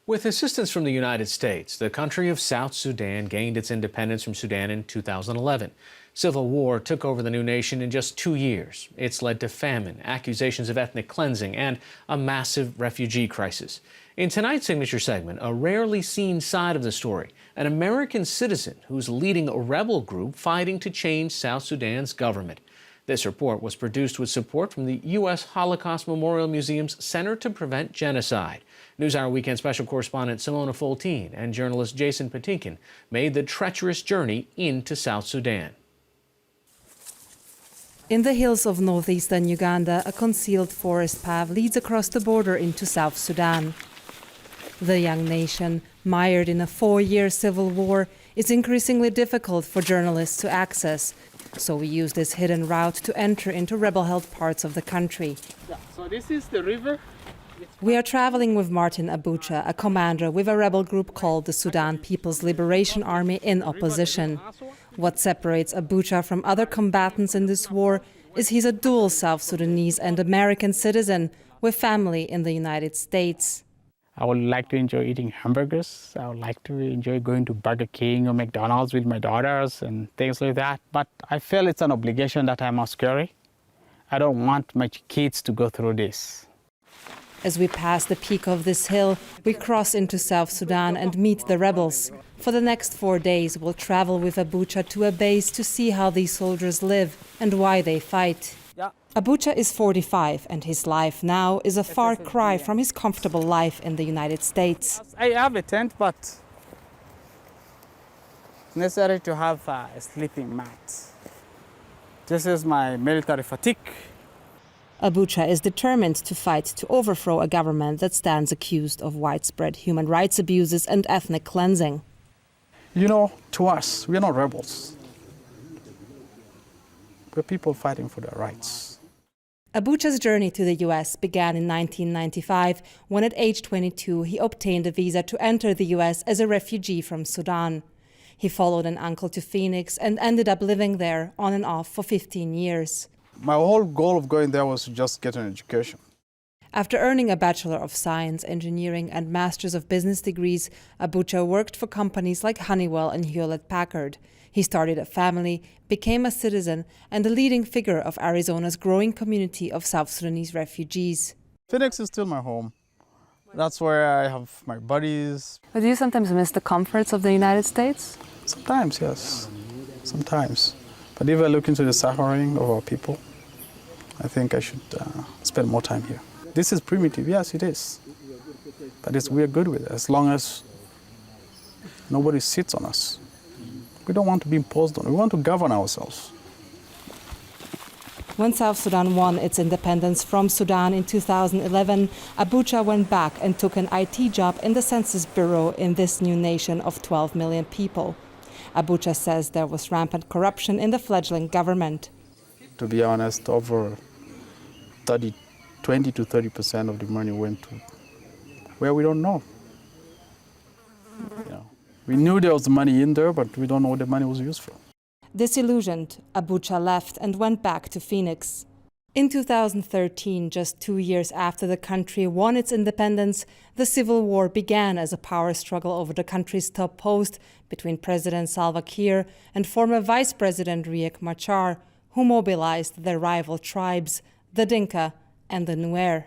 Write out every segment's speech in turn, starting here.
With assistance from the United States, the country of South Sudan gained its independence from Sudan in 2011. Civil war took over the new nation in just 2 years. It's led to famine, accusations of ethnic cleansing, and a massive refugee crisis. In tonight's Signature segment, a rarely seen side of the story, an American citizen who's leading a rebel group fighting to change South Sudan's government. This report was produced with support from the U.S. Holocaust Memorial Museum's Center to Prevent Genocide. NewsHour Weekend special correspondent Simona Foltine and journalist Jason Patinkin made the treacherous journey into South Sudan. In the hills of northeastern Uganda, a concealed forest path leads across the border into South Sudan. The young nation, mired in a 4-year civil war, is increasingly difficult for journalists to access. So we use this hidden route to enter into rebel-held parts of the country. So this is the river. We are traveling with Martin Abucha, a commander with a rebel group called the Sudan People's Liberation Army in opposition. What separates Abucha from other combatants in this war is he's a dual South Sudanese and American citizen with family in the United States. I would like to enjoy eating hamburgers. I would like to enjoy going to Burger King or McDonald's with my daughters and things like that. But I feel it's an obligation that I must carry. I don't want my kids to go through this. As we pass the peak of this hill, we cross into South Sudan and meet the rebels. For the next 4 days, we'll travel with Abucha to a base to see how these soldiers live and why they fight. Abucha is 45 and his life now is a far cry from his comfortable life in the United States. I have a tent, but it's necessary to have a sleeping mat. This is my military fatigue. Abucha is determined to fight to overthrow a government that stands accused of widespread human rights abuses and ethnic cleansing. You know, to us, we are not rebels. We're people fighting for their rights. Abucha's journey to the U.S. began in 1995 when at age 22 he obtained a visa to enter the U.S. as a refugee from Sudan. He followed an uncle to Phoenix and ended up living there on and off for 15 years. My whole goal of going there was to just get an education. After earning a Bachelor of Science, Engineering and Masters of Business degrees, Abucha worked for companies like Honeywell and Hewlett-Packard. He started a family, became a citizen, and a leading figure of Arizona's growing community of South Sudanese refugees. Phoenix is still my home. That's where I have my buddies. But do you sometimes miss the comforts of the United States? Sometimes, yes. Sometimes. But if I look into the suffering of our people, I think I should spend more time here. This is primitive, yes, it is. But we're good with it, as long as nobody sits on us. We don't want to be imposed on. We want to govern ourselves. When South Sudan won its independence from Sudan in 2011, Abucha went back and took an IT job in the Census Bureau in this new nation of 12 million people. Abucha says there was rampant corruption in the fledgling government. To be honest, over 20 to 30% of the money went to where we don't know. We knew there was money in there, but we don't know what the money was used for. Disillusioned, Abucha left and went back to Phoenix. In 2013, just 2 years after the country won its independence, the civil war began as a power struggle over the country's top post between President Salva Kiir and former Vice President Riek Machar, who mobilized their rival tribes, the Dinka and the Nuer.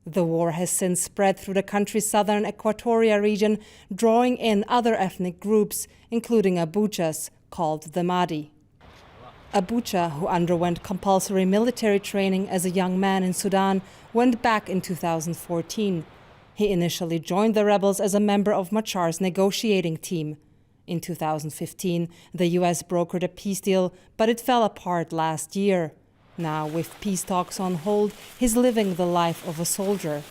The war has since spread through the country's southern Equatoria region, drawing in other ethnic groups, including Abucha's, called the Mahdi. Abucha, who underwent compulsory military training as a young man in Sudan, went back in 2014. He initially joined the rebels as a member of Machar's negotiating team. In 2015, the U.S. brokered a peace deal, but it fell apart last year. Now, with peace talks on hold, he's living the life of a soldier.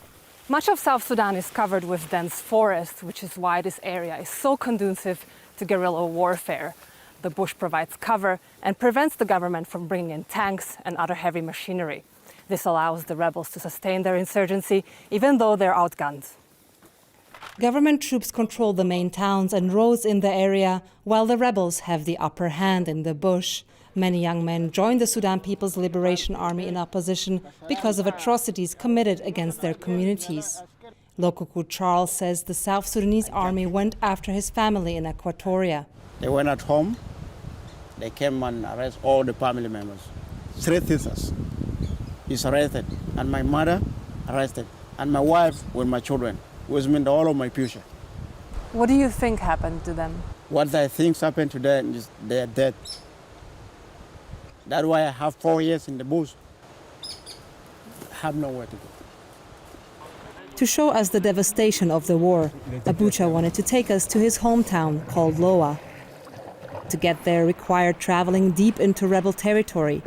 Much of South Sudan is covered with dense forest, which is why this area is so conducive to guerrilla warfare. The bush provides cover and prevents the government from bringing in tanks and other heavy machinery. This allows the rebels to sustain their insurgency, even though they're outgunned. Government troops control the main towns and roads in the area, while the rebels have the upper hand in the bush. Many young men joined the Sudan People's Liberation Army in opposition because of atrocities committed against their communities. Lokuku Charles says the South Sudanese army went after his family in Equatoria. They went at home. They came and arrested all the family members. 3 sisters is arrested, and my mother arrested, and my wife with my children, which means all of my future. What do you think happened to them? What I think happened to them is they are dead. That's why I have 4 years in the bush. I have nowhere to go. To show us the devastation of the war, Abucha wanted to take us to his hometown called Loa. To get there required traveling deep into rebel territory.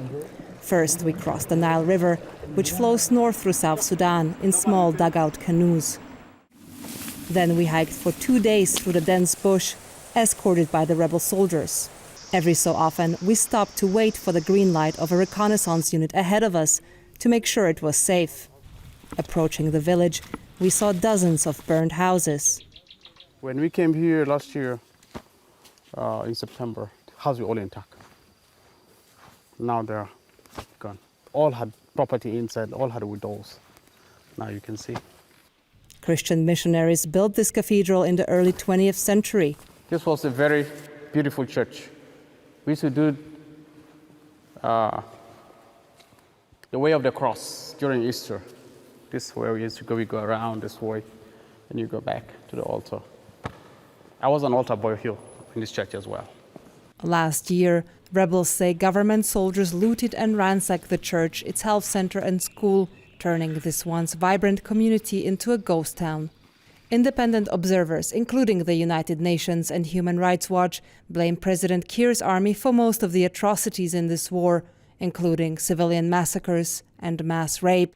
First, we crossed the Nile River, which flows north through South Sudan in small dugout canoes. Then we hiked for 2 days through the dense bush, escorted by the rebel soldiers. Every so often, we stopped to wait for the green light of a reconnaissance unit ahead of us to make sure it was safe. Approaching the village, we saw dozens of burned houses. When we came here last year in September, the houses were all intact. Now they're gone. All had property inside, all had windows. Now you can see. Christian missionaries built this cathedral in the early 20th century. This was a very beautiful church. We used to do the way of the cross during Easter. This is where we used to go. We go around this way, and you go back to the altar. I was an altar boy here in this church as well. Last year, rebels say government soldiers looted and ransacked the church, its health center and school, turning this once vibrant community into a ghost town. Independent observers, including the United Nations and Human Rights Watch, blame President Kiir's army for most of the atrocities in this war, including civilian massacres and mass rape.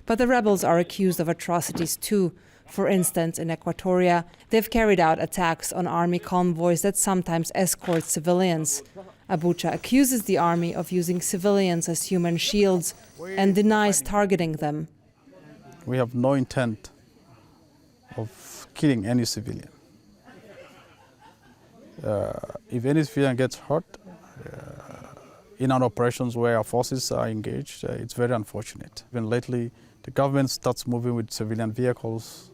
But the rebels are accused of atrocities too. For instance, in Equatoria, they've carried out attacks on army convoys that sometimes escort civilians. Abucha accuses the army of using civilians as human shields and denies targeting them. We have no intent of killing any civilian. If any civilian gets hurt in our operations where our forces are engaged, it's very unfortunate. Even lately, the government starts moving with civilian vehicles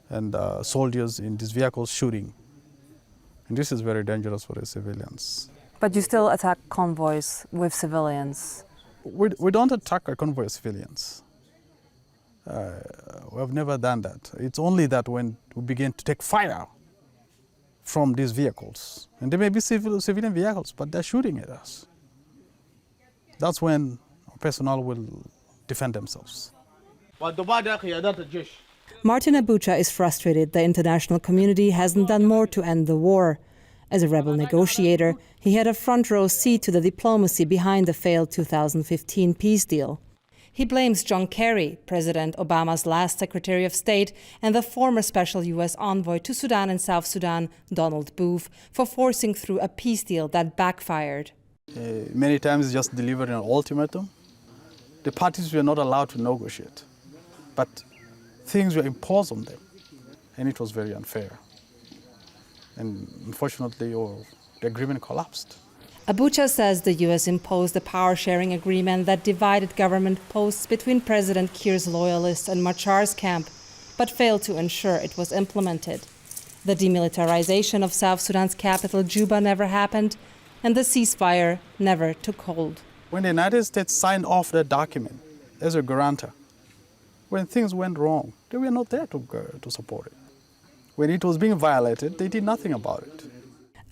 and soldiers in these vehicles shooting. And this is very dangerous for the civilians. But you still attack convoys with civilians? We don't attack a convoy of civilians. We have never done that. It's only that when we begin to take fire from these vehicles, and they may be civilian vehicles, but they're shooting at us. That's when our personnel will defend themselves. Martin Abucha is frustrated the international community hasn't done more to end the war. As a rebel negotiator, he had a front-row seat to the diplomacy behind the failed 2015 peace deal. He blames John Kerry, President Obama's last Secretary of State, and the former Special U.S. Envoy to Sudan and South Sudan, Donald Booth, for forcing through a peace deal that backfired. Many times just delivering an ultimatum. The parties were not allowed to negotiate, but things were imposed on them, and it was very unfair. And unfortunately, the agreement collapsed. Abucha says the U.S. imposed a power-sharing agreement that divided government posts between President Kiir's loyalists and Machar's camp, but failed to ensure it was implemented. The demilitarization of South Sudan's capital, Juba, never happened, and the ceasefire never took hold. When the United States signed off that document as a guarantor, when things went wrong, they were not there to support it. When it was being violated, they did nothing about it.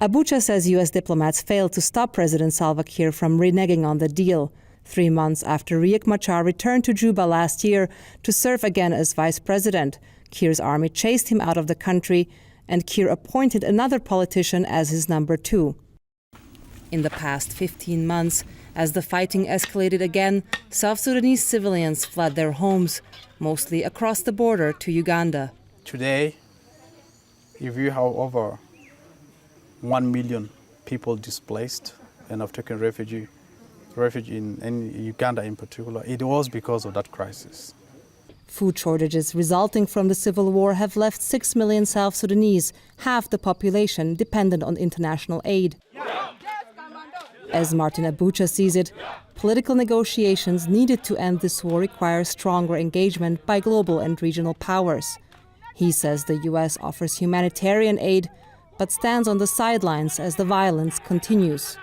Abucha says U.S. diplomats failed to stop President Salva Kiir from reneging on the deal. 3 months after Riek Machar returned to Juba last year to serve again as vice president, Kiir's army chased him out of the country, and Kiir appointed another politician as his number 2. In the past 15 months, as the fighting escalated again, South Sudanese civilians fled their homes, mostly across the border to Uganda. Today, if you have over 1 million people displaced and have taken refuge in Uganda in particular, it was because of that crisis. Food shortages resulting from the civil war have left 6 million South Sudanese, half the population, dependent on international aid. As Martin Abucha sees it, Political negotiations needed to end this war require stronger engagement by global and regional powers. He says the U.S. offers humanitarian aid, but stands on the sidelines as the violence continues.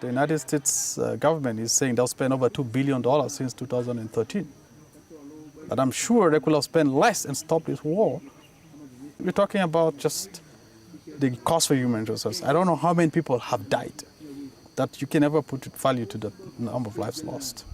The United States government is saying they'll spend over $2 billion since 2013. But I'm sure they could have spent less and stopped this war. We're talking about just the cost for human resources. I don't know how many people have died, that you can never put value to the number of lives lost.